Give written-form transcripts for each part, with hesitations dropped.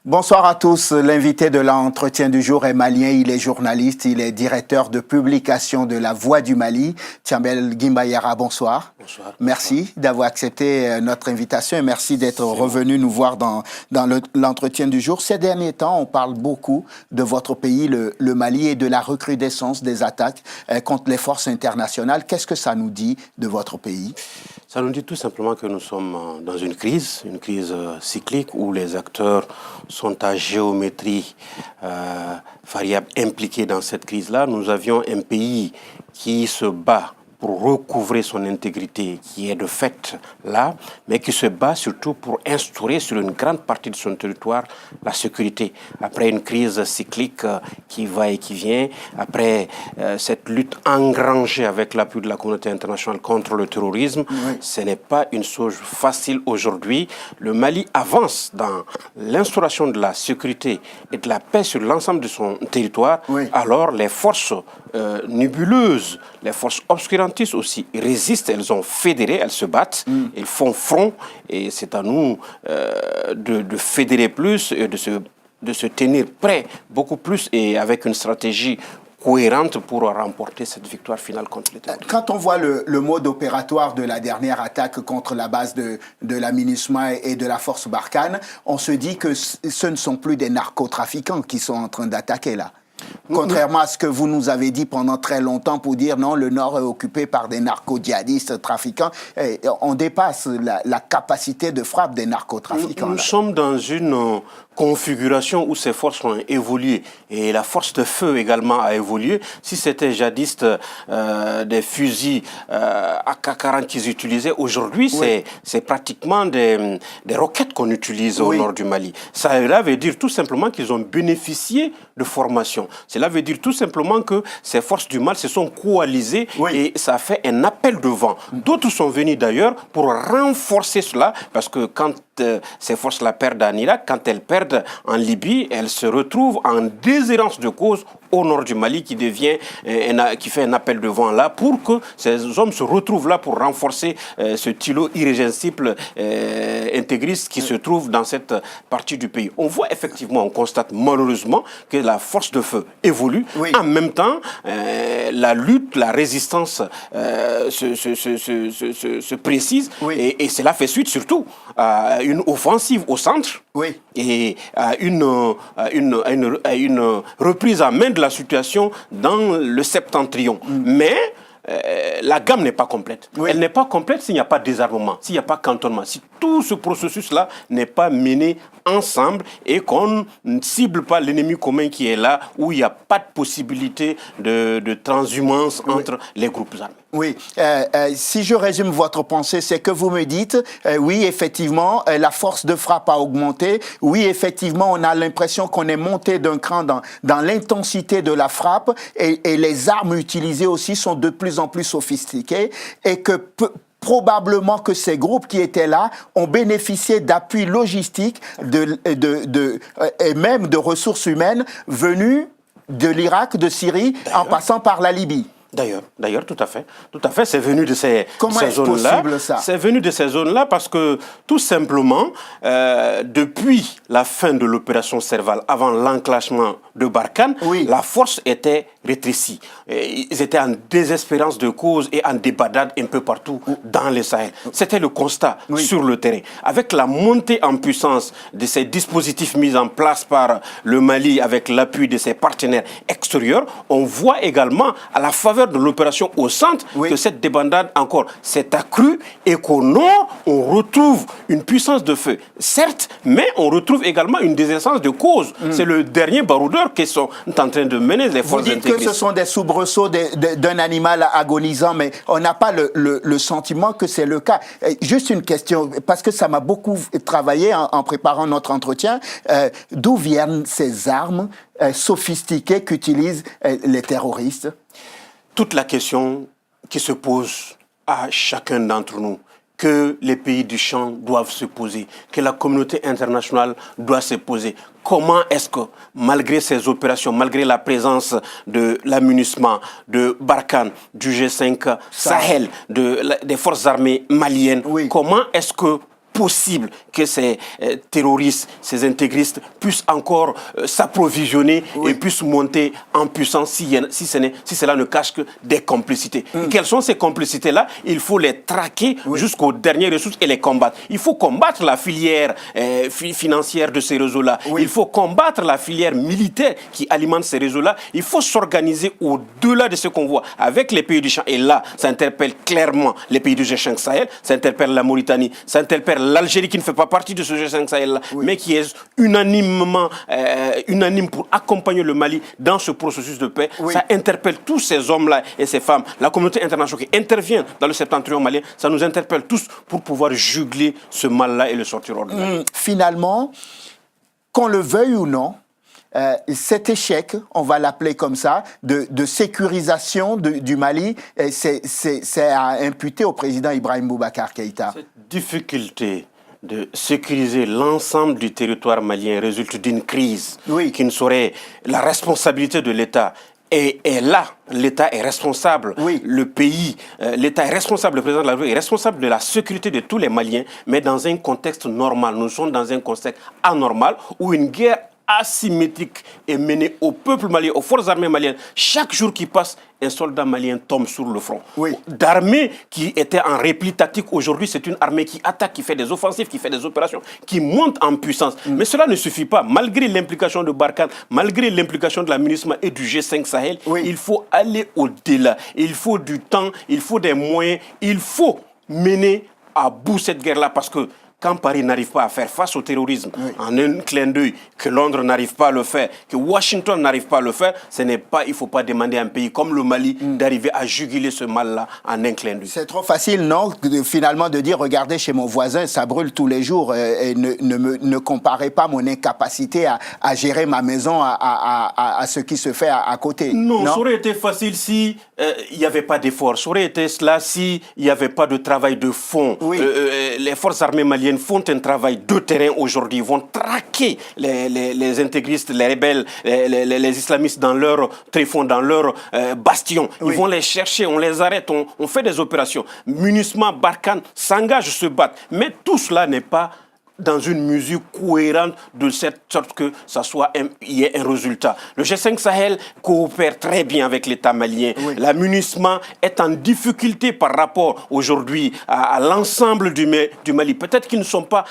Bonsoir à tous. L'invité de l'entretien du jour est malien, il est journaliste, il est directeur de publication de La Voix du Mali. Thiambel Guimbayara, bonsoir. Bonsoir. Merci d'avoir accepté notre invitation et merci d'être revenu nous voir dans l'entretien du jour. Ces derniers temps, on parle beaucoup de votre pays, le Mali, et de la recrudescence des attaques contre les forces internationales. Qu'est-ce que ça nous dit de votre pays ? Ça nous dit tout simplement que nous sommes dans une crise cyclique où les acteurs sont à géométrie variable impliqués dans cette crise-là. Nous avions un pays qui se bat pour recouvrer son intégrité, qui est de fait là, mais qui se bat surtout pour instaurer sur une grande partie de son territoire la sécurité. Après une crise cyclique qui va et qui vient, après cette lutte engrangée avec l'appui de la communauté internationale contre le terrorisme, ce n'est pas une chose facile aujourd'hui. Le Mali avance dans l'instauration de la sécurité et de la paix sur l'ensemble de son territoire, alors les forces nébuleuses, les forces obscurantistes aussi résistent, elles ont fédéré, elles se battent, elles font front, et c'est à nous de fédérer plus et de se tenir prêts beaucoup plus et avec une stratégie cohérente pour remporter cette victoire finale contre les terroristes. Quand on voit le mode opératoire de la dernière attaque contre la base de la MINUSMA et de la force Barkhane, on se dit que ce ne sont plus des narcotrafiquants qui sont en train d'attaquer là. Contrairement à ce que vous nous avez dit pendant très longtemps pour dire non, le Nord est occupé par des narco-djihadistes trafiquants. Et on dépasse la capacité de frappe des narcotrafiquants. Nous sommes dans une configuration où ces forces ont évolué et la force de feu également a évolué. Si c'était jadis des fusils AK-40 qu'ils utilisaient, aujourd'hui c'est pratiquement des roquettes qu'on utilise au nord du Mali. Cela veut dire tout simplement qu'ils ont bénéficié de formation. Cela veut dire tout simplement que ces forces du mal se sont coalisées et ça a fait un appel de vent. D'autres sont venus d'ailleurs pour renforcer cela parce que quand ces forces-là perdent en Irak, quand elles perdent en Libye, elles se retrouvent en déshérence de cause au nord du Mali qui fait un appel de vent là pour que ces hommes se retrouvent là pour renforcer ce îlot irrésistible intégriste qui se trouve dans cette partie du pays. On voit effectivement, on constate malheureusement que la force de feu évolue. En même temps, la lutte, la résistance se précise et cela fait suite surtout à une offensive au centre et à une reprise à main de la situation dans le septentrion. Mais la gamme n'est pas complète. Elle n'est pas complète s'il n'y a pas de désarmement, s'il n'y a pas de cantonnement, si tout ce processus-là n'est pas mené ensemble et qu'on ne cible pas l'ennemi commun qui est là, où il n'y a pas de possibilité de transhumance entre les groupes armés. Oui, si je résume votre pensée, c'est que vous me dites, oui, effectivement, la force de frappe a augmenté. Oui, effectivement, on a l'impression qu'on est monté d'un cran dans l'intensité de la frappe et les armes utilisées aussi sont de plus en plus sophistiquées et que probablement que ces groupes qui étaient là ont bénéficié d'appuis logistiques et même de ressources humaines venues de l'Irak, de Syrie, en passant par la Libye. D'ailleurs, tout à fait, c'est venu de ces zones-là. Comment est-ce possible ça ? C'est venu de ces zones-là parce que, tout simplement, depuis la fin de l'opération Serval, avant l'enclenchement de Barkhane, la force était rétrécie. Ils étaient en désespérance de cause et en débandade un peu partout dans le Sahel. C'était le constat sur le terrain. Avec la montée en puissance de ces dispositifs mis en place par le Mali avec l'appui de ses partenaires extérieurs, on voit également à la faveur de l'opération au centre que cette débandade encore s'est accrue et qu'au nord, on retrouve une puissance de feu. Certes, mais on retrouve également une désessence de cause. C'est le dernier baroudeur qui sont en train de mener les forces intégristes. Vous dites que ce sont des soubresauts d'un animal agonisant, mais on n'a pas le sentiment que c'est le cas. Juste une question, parce que ça m'a beaucoup travaillé en préparant notre entretien. D'où viennent ces armes sophistiquées qu'utilisent les terroristes ? Toute la question qui se pose à chacun d'entre nous, que les pays du champ doivent se poser, que la communauté internationale doit se poser. Comment est-ce que, malgré ces opérations, malgré la présence de l'AMINUSMA, de Barkhane, du G5 Sahel, des forces armées maliennes, comment est-ce que possible que ces terroristes, ces intégristes puissent encore s'approvisionner et puissent monter en puissance si cela ne cache que des complicités. Et quelles sont ces complicités-là? Il faut les traquer jusqu'aux dernières ressources et les combattre. Il faut combattre la filière financière de ces réseaux-là. Il faut combattre la filière militaire qui alimente ces réseaux-là. Il faut s'organiser au-delà de ce qu'on voit avec les pays du champ. Et là, ça interpelle clairement les pays du G5 Sahel, ça interpelle la Mauritanie, ça interpelle l'Algérie qui ne fait pas partie de ce G5 Sahel-là, mais qui est unanime pour accompagner le Mali dans ce processus de paix. Ça interpelle tous ces hommes-là et ces femmes. La communauté internationale qui intervient dans le septentrion malien, ça nous interpelle tous pour pouvoir jugler ce mal-là et le sortir hors de Mali. Finalement, qu'on le veuille ou non, cet échec, on va l'appeler comme ça, de sécurisation du Mali, c'est à imputer au président Ibrahim Boubacar Keïta. Cette difficulté de sécuriser l'ensemble du territoire malien résulte d'une crise qui ne serait la responsabilité de l'État. Et là, l'État est responsable, le pays, l'État est responsable, le président de la République est responsable de la sécurité de tous les Maliens, mais dans un contexte normal. Nous sommes dans un contexte anormal où une guerre asymétrique est menée au peuple malien, aux forces armées maliennes. Chaque jour qui passe, un soldat malien tombe sur le front. D'armée qui était en repli tactique, aujourd'hui c'est une armée qui attaque, qui fait des offensives, qui fait des opérations, qui monte en puissance. Mais cela ne suffit pas. Malgré l'implication de Barkhane, malgré l'implication de la MINUSMA et du G5 Sahel, il faut aller au-delà. Il faut du temps, il faut des moyens, il faut mener à bout cette guerre-là parce que quand Paris n'arrive pas à faire face au terrorisme en un clin d'œil, que Londres n'arrive pas à le faire, que Washington n'arrive pas à le faire, il ne faut pas demander à un pays comme le Mali d'arriver à juguler ce mal-là en un clin d'œil. C'est trop facile, non, finalement, de dire, regardez, chez mon voisin, ça brûle tous les jours, et ne comparez pas mon incapacité à gérer ma maison à ce qui se fait à côté. Non, ça aurait été facile si il n'y avait pas d'effort. Ça aurait été cela si il n'y avait pas de travail de fond. Les forces armées maliennes font un travail de terrain aujourd'hui, vont traquer les intégristes, les rebelles, les islamistes dans leur tréfonds, dans leur bastion. Ils vont les chercher, on les arrête, on fait des opérations. MINUSMA, Barkhane s'engagent, se battent. Mais tout cela n'est pas dans une mesure cohérente de cette sorte que il y ait un résultat. Le G5 Sahel coopère très bien avec l'État malien. La MINUSMA est en difficulté par rapport aujourd'hui à l'ensemble du Mali. Peut-être qu'ils ne sont pas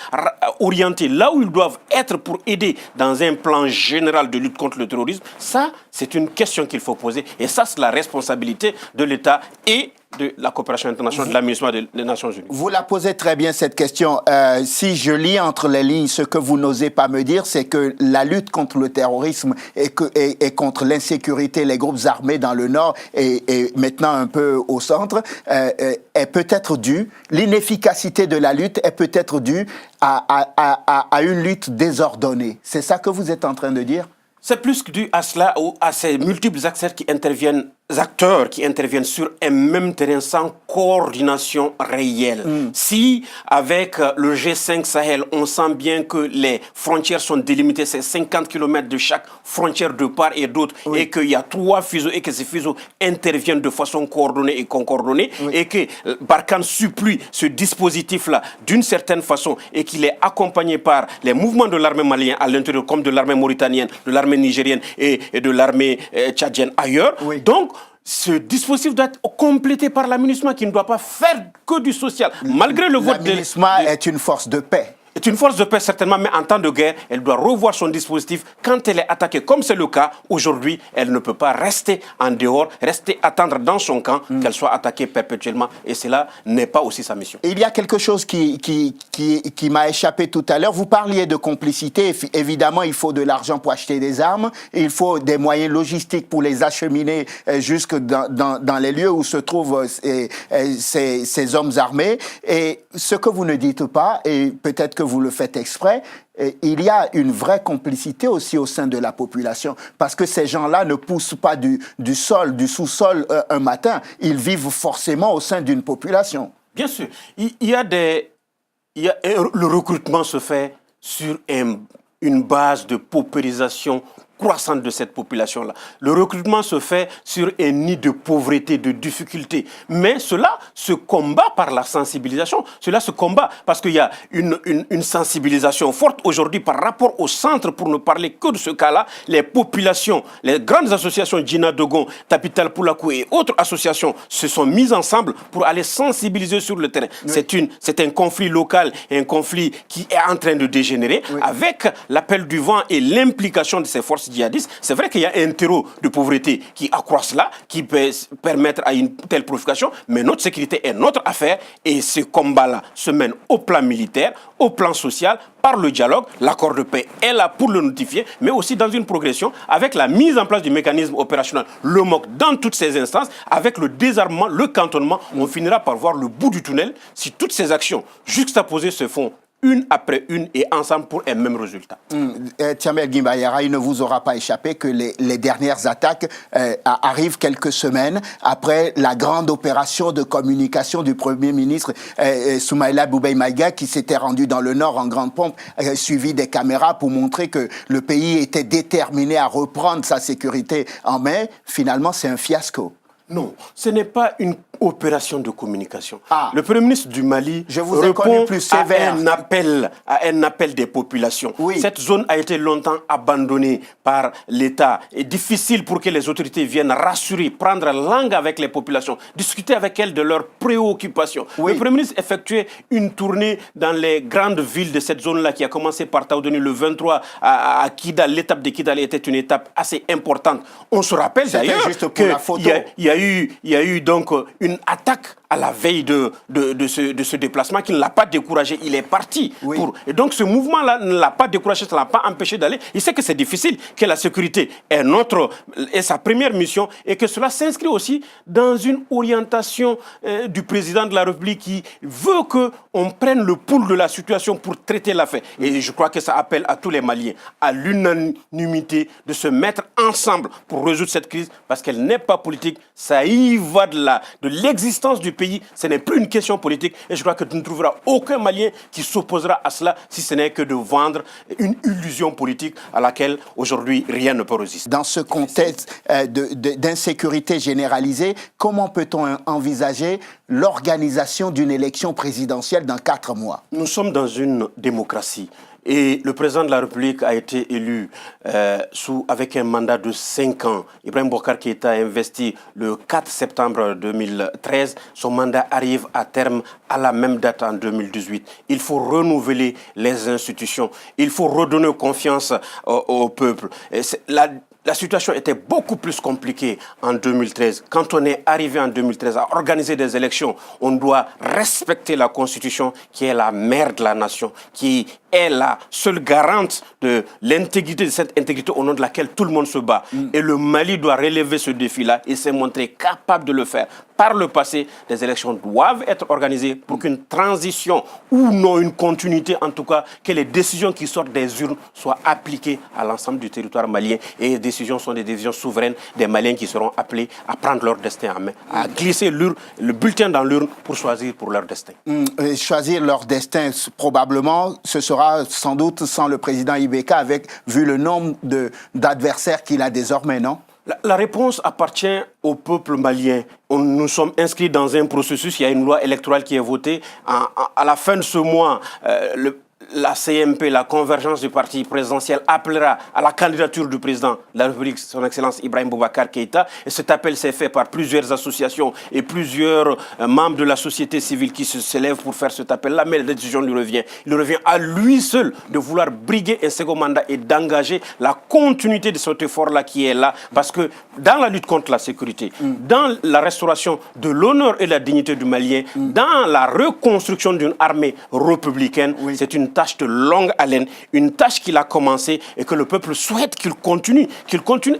orientés là où ils doivent être pour aider dans un plan général de lutte contre le terrorisme. Ça, c'est une question qu'il faut poser. Et ça, c'est la responsabilité de l'État et de la coopération internationale, de la MINUSMA des Nations Unies. Vous la posez très bien, cette question. Si je lis entre les lignes, ce que vous n'osez pas me dire, c'est que la lutte contre le terrorisme et contre l'insécurité, les groupes armés dans le Nord et maintenant un peu au centre, est peut-être due, l'inefficacité de la lutte est peut-être due à une lutte désordonnée. C'est ça que vous êtes en train de dire ? C'est plus que dû à cela ou à ces multiples acteurs qui interviennent sur un même terrain sans coordination réelle. Si, avec le G5 Sahel, on sent bien que les frontières sont délimitées, c'est 50 km de chaque frontière de part et d'autre, et qu'il y a 3 fuseaux et que ces fuseaux interviennent de façon coordonnée et concordonnée, et que Barkhane supplie ce dispositif-là d'une certaine façon, et qu'il est accompagné par les mouvements de l'armée malienne à l'intérieur, comme de l'armée mauritanienne, de l'armée nigérienne et de l'armée tchadienne ailleurs. Donc, ce dispositif doit être complété par la MINUSMA qui ne doit pas faire que du social. Malgré le vote de... La MINUSMA est une force de paix. C'est une force de paix certainement, mais en temps de guerre, elle doit revoir son dispositif. Quand elle est attaquée, comme c'est le cas aujourd'hui, elle ne peut pas rester en dehors, rester attendre dans son camp qu'elle soit attaquée perpétuellement. Et cela n'est pas aussi sa mission. Il y a quelque chose qui m'a échappé tout à l'heure. Vous parliez de complicité. Évidemment, il faut de l'argent pour acheter des armes. Il faut des moyens logistiques pour les acheminer jusque dans les lieux où se trouvent ces hommes armés. Et ce que vous ne dites pas, et peut-être que vous le faites exprès, il y a une vraie complicité aussi au sein de la population, parce que ces gens-là ne poussent pas du sous-sol un matin, ils vivent forcément au sein d'une population. Bien sûr. Le recrutement se fait sur une base de paupérisation croissante de cette population-là. Le recrutement se fait sur un nid de pauvreté, de difficulté. Mais cela se combat par la sensibilisation. Cela se combat parce qu'il y a une sensibilisation forte aujourd'hui par rapport au centre, pour ne parler que de ce cas-là. Les populations, les grandes associations, Djina Dogon, Tapital Poulakou et autres associations se sont mises ensemble pour aller sensibiliser sur le terrain. Oui. C'est un conflit local, un conflit qui est en train de dégénérer, oui, avec l'appel du vent et l'implication de ces forces djihadistes. C'est vrai qu'il y a un terreau de pauvreté qui accroît cela, qui peut permettre à une telle purification, mais notre sécurité est notre affaire et ce combat-là se mène au plan militaire, au plan social, par le dialogue. L'accord de paix est là pour le notifier, mais aussi dans une progression avec la mise en place du mécanisme opérationnel, le MOC, dans toutes ces instances, avec le désarmement, le cantonnement. On finira par voir le bout du tunnel si toutes ces actions juxtaposées se font une après une et ensemble pour un même résultat. Tiamel Guimbayara, il ne vous aura pas échappé que les dernières attaques arrivent quelques semaines après la grande opération de communication du Premier ministre Soumaïla Boubèye-Maïga qui s'était rendu dans le Nord en grande pompe, suivi des caméras pour montrer que le pays était déterminé à reprendre sa sécurité en main. Finalement, c'est un fiasco. Non, ce n'est pas une opération de communication. Le Premier ministre du Mali répond à un appel des populations. Oui. Cette zone a été longtemps abandonnée par l'État. C'est difficile pour que les autorités viennent rassurer, prendre langue avec les populations, discuter avec elles de leurs préoccupations. Oui. Le Premier ministre effectuait une tournée dans les grandes villes de cette zone-là qui a commencé par Taoudoni le 23 à Kidal. L'étape de Kidal était une étape assez importante. On se rappelle d'ailleurs qu'il y a eu donc une attaque à la veille de ce déplacement qui ne l'a pas découragé. Il est parti. Oui. Et donc ce mouvement-là ne l'a pas découragé, ça ne l'a pas empêché d'aller. Il sait que c'est difficile, que la sécurité est sa première mission et que cela s'inscrit aussi dans une orientation du président de la République qui veut qu'on prenne le pouls de la situation pour traiter l'affaire. Et je crois que ça appelle à tous les Maliens, à l'unanimité, de se mettre ensemble pour résoudre cette crise parce qu'elle n'est pas politique. Ça y va de l'existence du pays, ce n'est plus une question politique et je crois que tu ne trouveras aucun Malien qui s'opposera à cela si ce n'est que de vendre une illusion politique à laquelle aujourd'hui rien ne peut résister. Dans ce contexte d'insécurité généralisée, comment peut-on envisager l'organisation d'une élection présidentielle dans 4 mois? Nous sommes dans une démocratie. Et le président de la République a été élu avec un mandat de 5 ans. Ibrahim Boubacar Keïta a investi le 4 septembre 2013. Son mandat arrive à terme à la même date en 2018. Il faut renouveler les institutions. Il faut redonner confiance au peuple. La situation était beaucoup plus compliquée en 2013. Quand on est arrivé en 2013 à organiser des élections, on doit respecter la Constitution qui est la mère de la nation, qui est la seule garante de l'intégrité, de cette intégrité au nom de laquelle tout le monde se bat. Et le Mali doit relever ce défi-là et s'est montré capable de le faire. Par le passé, des élections doivent être organisées pour qu'une transition ou non une continuité, en tout cas, que les décisions qui sortent des urnes soient appliquées à l'ensemble du territoire malien. Et les décisions sont des décisions souveraines des Maliens qui seront appelés à prendre leur destin en main, à glisser le bulletin dans l'urne pour choisir pour leur destin. Choisir leur destin, probablement, ce sera sans doute sans le président Ibeka, vu le nombre d'adversaires qu'il a désormais, non? La réponse appartient au peuple malien. Nous sommes inscrits dans un processus, il y a une loi électorale qui est votée. À la fin de ce mois, la CMP, la convergence du parti présidentiel, appellera à la candidature du président de la République, son Excellence Ibrahim Boubacar Keïta. Et cet appel s'est fait par plusieurs associations et plusieurs membres de la société civile qui se lèvent pour faire cet appel-là. Mais la décision lui revient. Il revient à lui seul de vouloir briguer un second mandat et d'engager la continuité de cet effort-là qui est là. Parce que dans la lutte contre la sécurité, dans la restauration de l'honneur et de la dignité du Malien, dans la reconstruction d'une armée républicaine, c'est une tâche de longue haleine, une tâche qu'il a commencée et que le peuple souhaite qu'il continue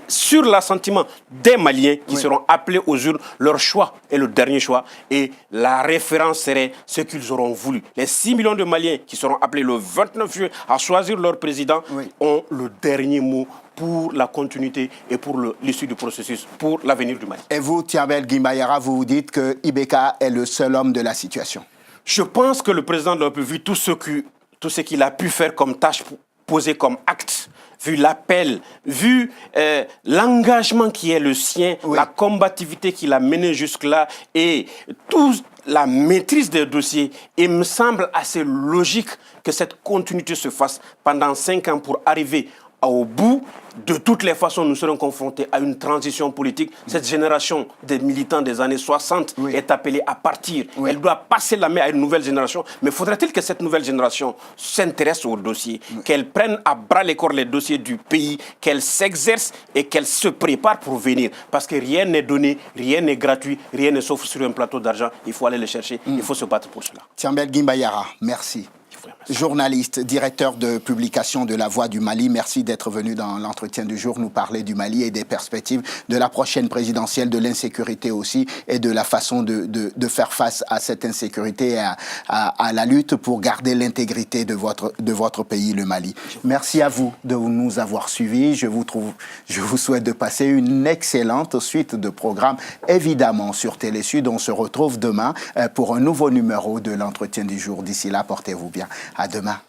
sur l'assentiment des Maliens qui seront appelés aux urnes. Leur choix est le dernier choix et la référence serait ce qu'ils auront voulu. Les 6 millions de Maliens qui seront appelés le 29 juillet à choisir leur président ont le dernier mot pour la continuité et pour l'issue du processus, pour l'avenir du Mali. Et vous, Tiambel Guimbayara, vous dites que Ibeka est le seul homme de la situation? Je pense que le président de la République, tout ce qu'il a pu faire comme tâche posée comme acte, vu l'appel, vu l'engagement qui est le sien, la combativité qu'il a menée jusque-là et toute la maîtrise des dossiers, il me semble assez logique que cette continuité se fasse pendant 5 ans pour arriver au bout. De toutes les façons, nous serons confrontés à une transition politique. Cette génération des militants des années 60 est appelée à partir. Elle doit passer la main à une nouvelle génération. Mais faudrait-il que cette nouvelle génération s'intéresse aux dossiers, qu'elle prenne à bras le corps les dossiers du pays, qu'elle s'exerce et qu'elle se prépare pour venir. Parce que rien n'est donné, rien n'est gratuit, rien n'est sauf sur un plateau d'argent. Il faut aller le chercher, il faut se battre pour cela. Tiambel Guimbayara, merci. Journaliste, directeur de publication de La Voix du Mali, merci d'être venu dans l'entretien du jour nous parler du Mali et des perspectives de la prochaine présidentielle, de l'insécurité aussi et de la façon de faire face à cette insécurité et à la lutte pour garder l'intégrité de votre pays, le Mali. Merci à vous de nous avoir suivis. Je vous souhaite de passer une excellente suite de programmes, évidemment sur Télé Sud. On se retrouve demain pour un nouveau numéro de l'entretien du jour. D'ici là, portez-vous bien. À demain.